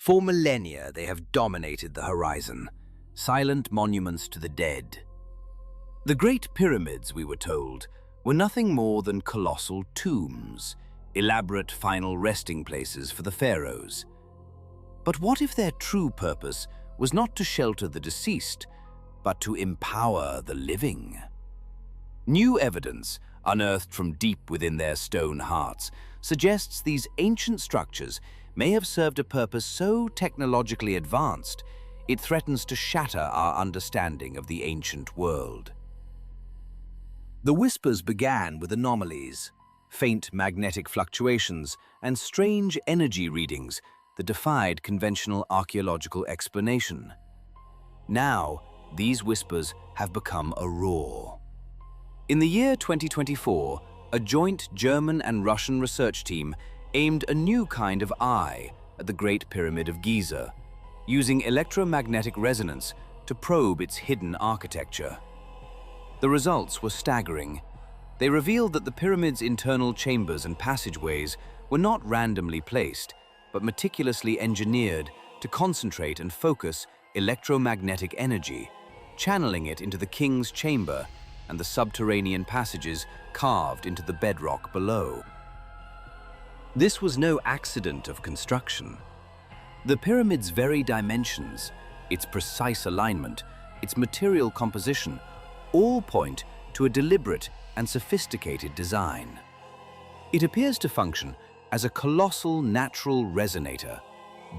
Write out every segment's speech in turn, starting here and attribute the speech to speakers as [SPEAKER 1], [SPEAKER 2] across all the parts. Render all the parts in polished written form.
[SPEAKER 1] For millennia, they have dominated the horizon, silent monuments to the dead. The Great Pyramids, we were told, were nothing more than colossal tombs, elaborate final resting places for the pharaohs. But what if their true purpose was not to shelter the deceased, but to empower the living? New evidence, unearthed from deep within their stone hearts, suggests these ancient structures may have served a purpose so technologically advanced it threatens to shatter our understanding of the ancient world. The whispers began with anomalies, faint magnetic fluctuations, and strange energy readings that defied conventional archaeological explanation. Now, these whispers have become a roar. In the year 2024, a joint German and Russian research team aimed a new kind of eye at the Great Pyramid of Giza, using electromagnetic resonance to probe its hidden architecture. The results were staggering. They revealed that the pyramid's internal chambers and passageways were not randomly placed, but meticulously engineered to concentrate and focus electromagnetic energy, channeling it into the king's chamber and the subterranean passages carved into the bedrock below. This was no accident of construction. The pyramid's very dimensions, its precise alignment, its material composition, all point to a deliberate and sophisticated design. It appears to function as a colossal natural resonator,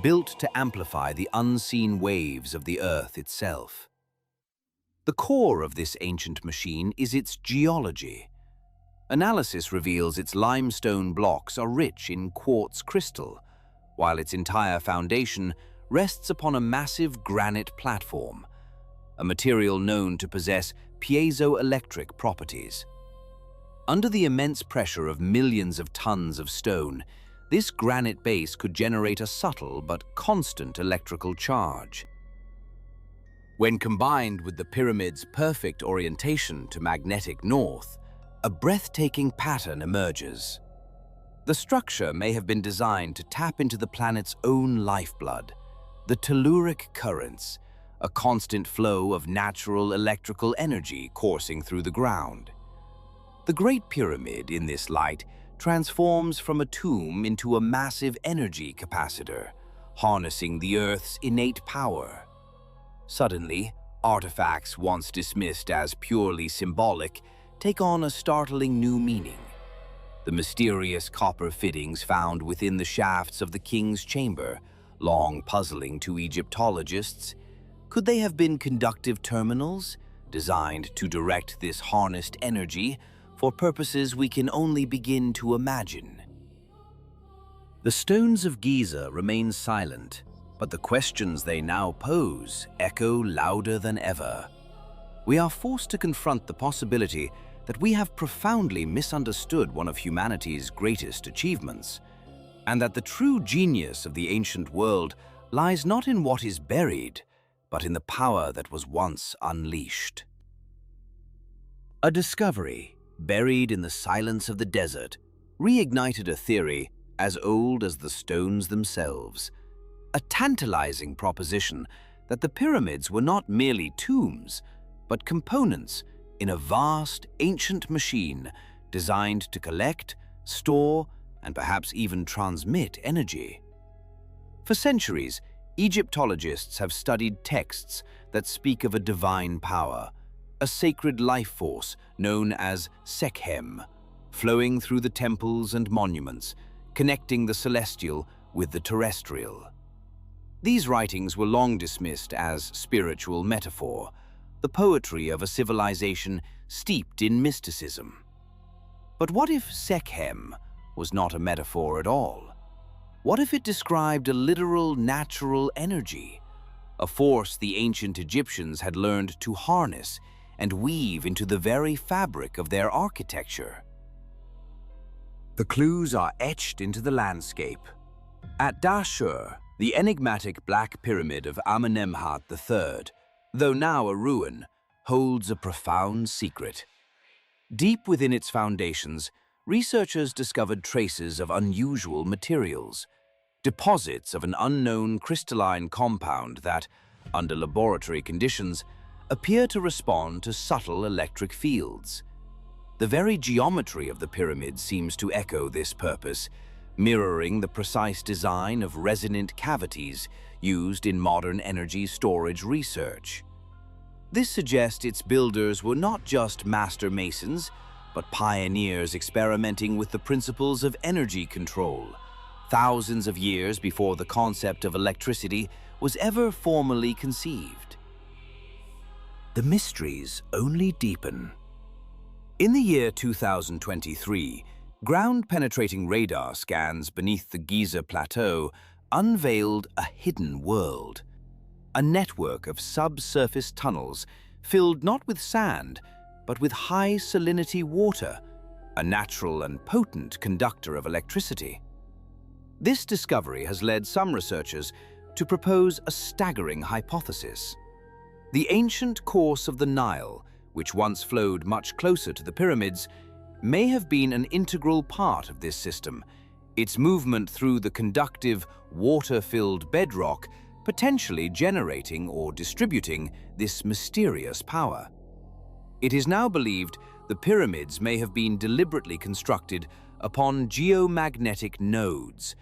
[SPEAKER 1] built to amplify the unseen waves of the Earth itself. The core of this ancient machine is its geology. Analysis reveals its limestone blocks are rich in quartz crystal, while its entire foundation rests upon a massive granite platform, a material known to possess piezoelectric properties. Under the immense pressure of millions of tons of stone, this granite base could generate a subtle but constant electrical charge. When combined with the pyramid's perfect orientation to magnetic north, a breathtaking pattern emerges. The structure may have been designed to tap into the planet's own lifeblood, the telluric currents, a constant flow of natural electrical energy coursing through the ground. The Great Pyramid, in this light, transforms from a tomb into a massive energy capacitor, harnessing the Earth's innate power. Suddenly, artifacts once dismissed as purely symbolic take on a startling new meaning. The mysterious copper fittings found within the shafts of the king's chamber, long puzzling to Egyptologists, could they have been conductive terminals, designed to direct this harnessed energy for purposes we can only begin to imagine? The stones of Giza remain silent, but the questions they now pose echo louder than ever. We are forced to confront the possibility that we have profoundly misunderstood one of humanity's greatest achievements, and that the true genius of the ancient world lies not in what is buried, but in the power that was once unleashed. A discovery, buried in the silence of the desert, reignited a theory as old as the stones themselves. A tantalizing proposition that the pyramids were not merely tombs, but components in a vast, ancient machine designed to collect, store, and perhaps even transmit energy. For centuries, Egyptologists have studied texts that speak of a divine power, a sacred life force known as Sekhem, flowing through the temples and monuments, connecting the celestial with the terrestrial. These writings were long dismissed as spiritual metaphor, the poetry of a civilization steeped in mysticism. But what if Sekhem was not a metaphor at all? What if it described a literal natural energy, a force the ancient Egyptians had learned to harness and weave into the very fabric of their architecture? The clues are etched into the landscape. At Dashur, the enigmatic Black Pyramid of Amenemhat III, though now a ruin, holds a profound secret. Deep within its foundations, researchers discovered traces of unusual materials, deposits of an unknown crystalline compound that, under laboratory conditions, appear to respond to subtle electric fields. The very geometry of the pyramid seems to echo this purpose, mirroring the precise design of resonant cavities used in modern energy storage research. This suggests its builders were not just master masons, but pioneers experimenting with the principles of energy control, thousands of years before the concept of electricity was ever formally conceived. The mysteries only deepen. In the year 2023, ground-penetrating radar scans beneath the Giza Plateau unveiled a hidden world, a network of subsurface tunnels filled not with sand, but with high salinity water, a natural and potent conductor of electricity. This discovery has led some researchers to propose a staggering hypothesis. The ancient course of the Nile, which once flowed much closer to the pyramids, may have been an integral part of this system, its movement through the conductive, water-filled bedrock potentially generating or distributing this mysterious power. It is now believed the pyramids may have been deliberately constructed upon geomagnetic nodes,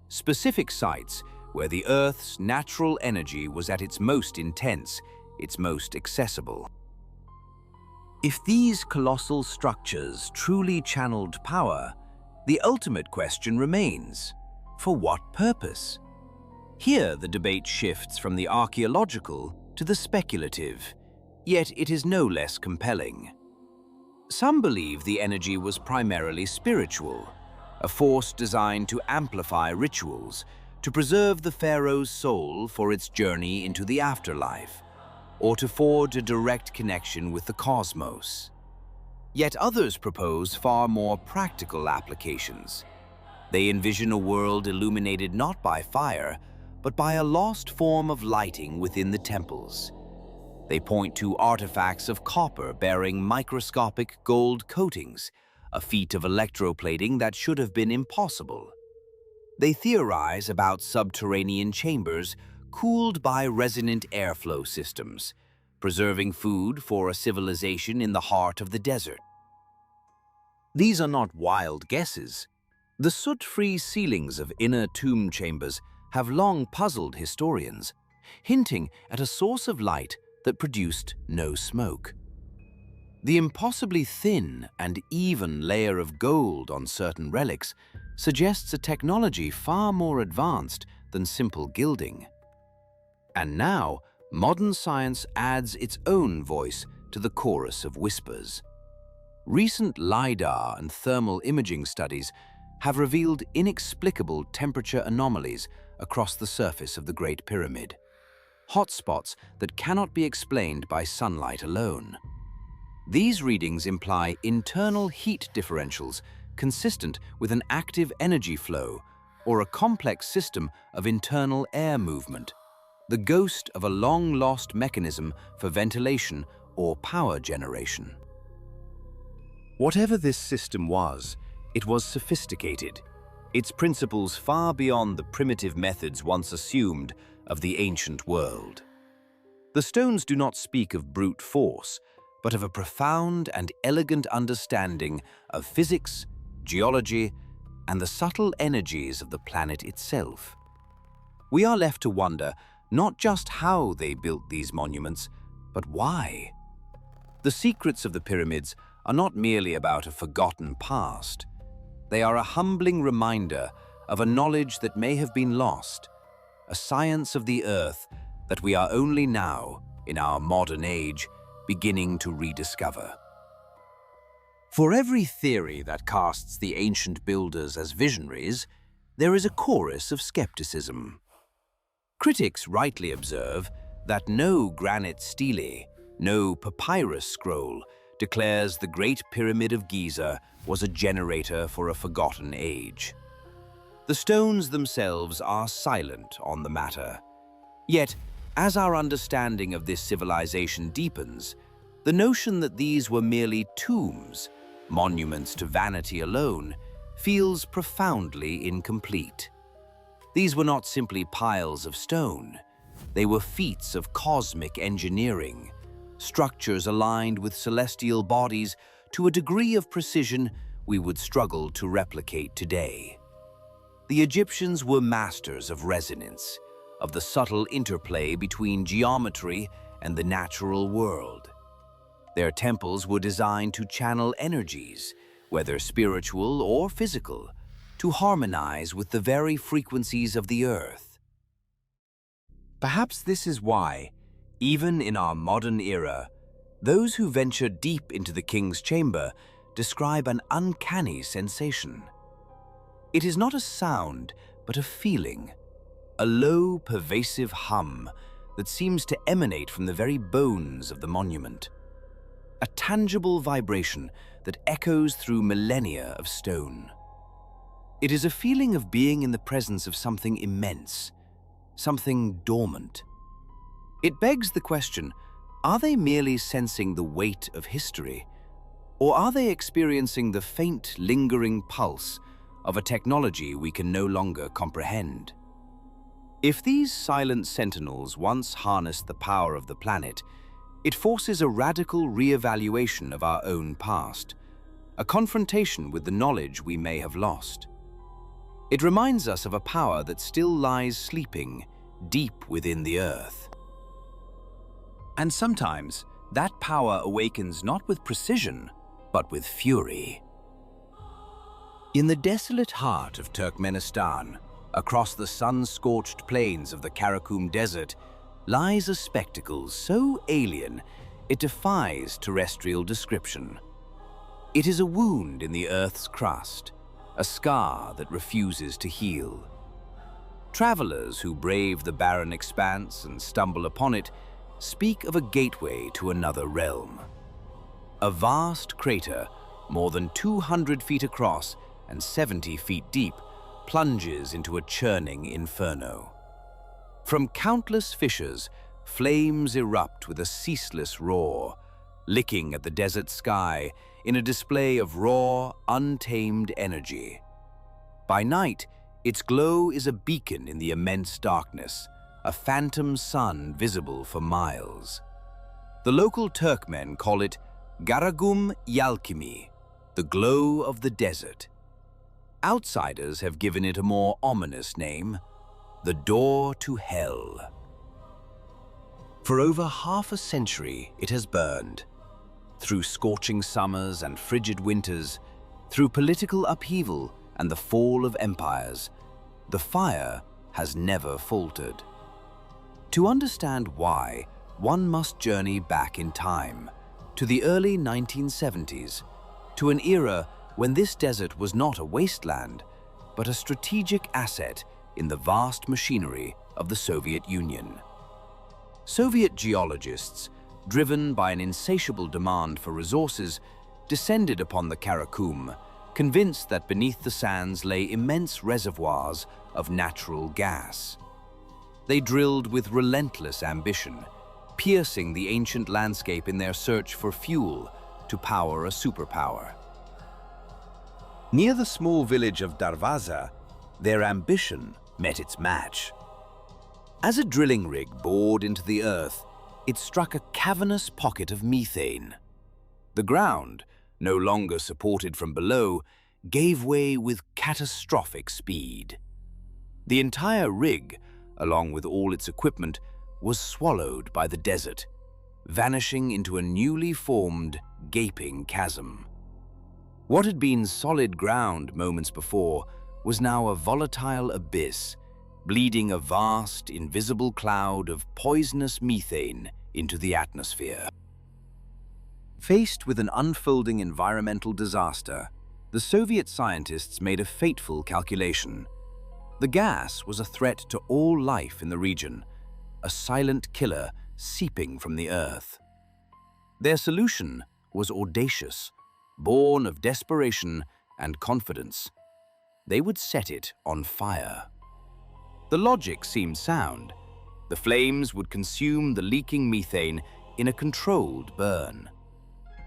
[SPEAKER 1] specific sites where the Earth's natural energy was at its most intense, its most accessible. If these colossal structures truly channeled power, the ultimate question remains: for what purpose? Here the debate shifts from the archaeological to the speculative, yet it is no less compelling. Some believe the energy was primarily spiritual, a force designed to amplify rituals, to preserve the pharaoh's soul for its journey into the afterlife, or to forge a direct connection with the cosmos. Yet others propose far more practical applications. They envision a world illuminated not by fire, but by a lost form of lighting within the temples. They point to artifacts of copper bearing microscopic gold coatings, a feat of electroplating that should have been impossible. They theorize about subterranean chambers cooled by resonant airflow systems, preserving food for a civilization in the heart of the desert. These are not wild guesses. The soot-free ceilings of inner tomb chambers have long puzzled historians, hinting at a source of light that produced no smoke. The impossibly thin and even layer of gold on certain relics suggests a technology far more advanced than simple gilding. And now, modern science adds its own voice to the chorus of whispers. Recent LiDAR and thermal imaging studies have revealed inexplicable temperature anomalies across the surface of the Great Pyramid, hotspots that cannot be explained by sunlight alone. These readings imply internal heat differentials consistent with an active energy flow or a complex system of internal air movement, the ghost of a long-lost mechanism for ventilation or power generation. Whatever this system was, it was sophisticated, its principles far beyond the primitive methods once assumed of the ancient world. The stones do not speak of brute force, but of a profound and elegant understanding of physics, geology, and the subtle energies of the planet itself. We are left to wonder not just how they built these monuments, but why. The secrets of the pyramids are not merely about a forgotten past. They are a humbling reminder of a knowledge that may have been lost, a science of the earth that we are only now, in our modern age, beginning to rediscover. For every theory that casts the ancient builders as visionaries, there is a chorus of skepticism. Critics rightly observe that no granite stele, no papyrus scroll declares the Great Pyramid of Giza was a generator for a forgotten age. The stones themselves are silent on the matter. Yet, as our understanding of this civilization deepens, the notion that these were merely tombs, monuments to vanity alone, feels profoundly incomplete. These were not simply piles of stone. They were feats of cosmic engineering, structures aligned with celestial bodies to a degree of precision we would struggle to replicate today. The Egyptians were masters of resonance, of the subtle interplay between geometry and the natural world. Their temples were designed to channel energies, whether spiritual or physical, to harmonize with the very frequencies of the earth. Perhaps this is why, even in our modern era, those who venture deep into the king's chamber describe an uncanny sensation. It is not a sound, but a feeling, a low, pervasive hum that seems to emanate from the very bones of the monument. A tangible vibration that echoes through millennia of stone. It is a feeling of being in the presence of something immense, something dormant. It begs the question, are they merely sensing the weight of history, or are they experiencing the faint, lingering pulse of a technology we can no longer comprehend? If these silent sentinels once harnessed the power of the planet, it forces a radical re-evaluation of our own past, a confrontation with the knowledge we may have lost. It reminds us of a power that still lies sleeping deep within the earth. And sometimes, that power awakens not with precision, but with fury. In the desolate heart of Turkmenistan, across the sun-scorched plains of the Karakum Desert, lies a spectacle so alien it defies terrestrial description. It is a wound in the Earth's crust, a scar that refuses to heal. Travelers who brave the barren expanse and stumble upon it speak of a gateway to another realm. A vast crater, more than 200 feet across and 70 feet deep, plunges into a churning inferno. From countless fissures, flames erupt with a ceaseless roar, licking at the desert sky in a display of raw, untamed energy. By night, its glow is a beacon in the immense darkness, a phantom sun visible for miles. The local Turkmen call it Garagum Yalkimi, the glow of the desert. Outsiders have given it a more ominous name, the door to hell. For over half a century it has burned. Through scorching summers and frigid winters, through political upheaval and the fall of empires, the fire has never faltered. To understand why, one must journey back in time, to the early 1970s, to an era when this desert was not a wasteland, but a strategic asset in the vast machinery of the Soviet Union. Soviet geologists, driven by an insatiable demand for resources, descended upon the Karakum, convinced that beneath the sands lay immense reservoirs of natural gas. They drilled with relentless ambition, piercing the ancient landscape in their search for fuel to power a superpower. Near the small village of Darvaza, their ambition met its match. As a drilling rig bored into the earth, it struck a cavernous pocket of methane. The ground, no longer supported from below, gave way with catastrophic speed. The entire rig, along with all its equipment, was swallowed by the desert, vanishing into a newly formed, gaping chasm. What had been solid ground moments before was now a volatile abyss, bleeding a vast, invisible cloud of poisonous methane into the atmosphere. Faced with an unfolding environmental disaster, the Soviet scientists made a fateful calculation. The gas was a threat to all life in the region, a silent killer seeping from the earth. Their solution was audacious, born of desperation and confidence. They would set it on fire. The logic seemed sound. The flames would consume the leaking methane in a controlled burn.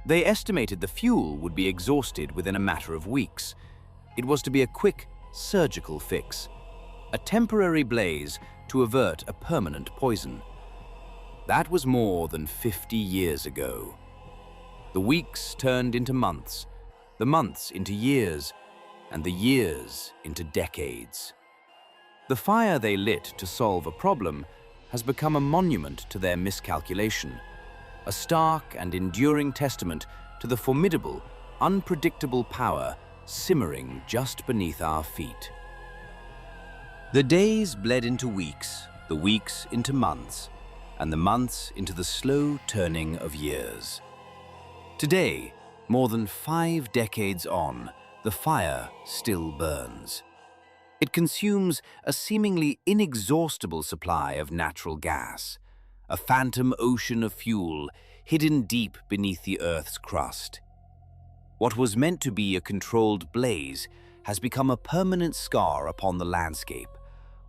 [SPEAKER 1] They estimated the fuel would be exhausted within a matter of weeks. It was to be a quick, surgical fix. a temporary blaze to avert a permanent poison. That was more than 50 years ago. The weeks turned into months, the months into years, and the years into decades. The fire they lit to solve a problem has become a monument to their miscalculation, a stark and enduring testament to the formidable, unpredictable power simmering just beneath our feet. The days bled into weeks, the weeks into months, and the months into the slow turning of years. Today, more than 5 decades on, the fire still burns. It consumes a seemingly inexhaustible supply of natural gas, a phantom ocean of fuel hidden deep beneath the Earth's crust. What was meant to be a controlled blaze has become a permanent scar upon the landscape,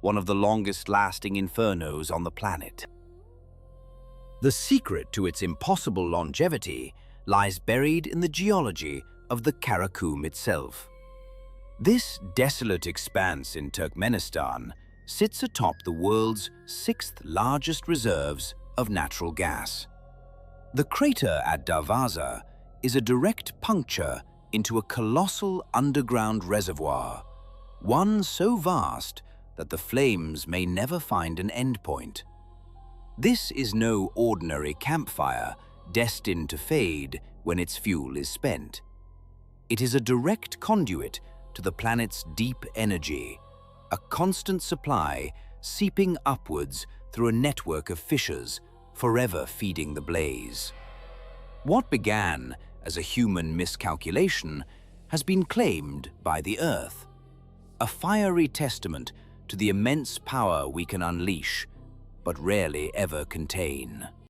[SPEAKER 1] one of the longest-lasting infernos on the planet. The secret to its impossible longevity lies buried in the geology of the Karakum itself. This desolate expanse in Turkmenistan sits atop the world's 6th largest reserves of natural gas. The crater at Darvaza is a direct puncture into a colossal underground reservoir, one so vast that the flames may never find an endpoint. This is no ordinary campfire destined to fade when its fuel is spent. It is a direct conduit to the planet's deep energy, a constant supply seeping upwards through a network of fissures, forever feeding the blaze. What began as a human miscalculation has been claimed by the Earth, a fiery testament to the immense power we can unleash, but rarely ever contain.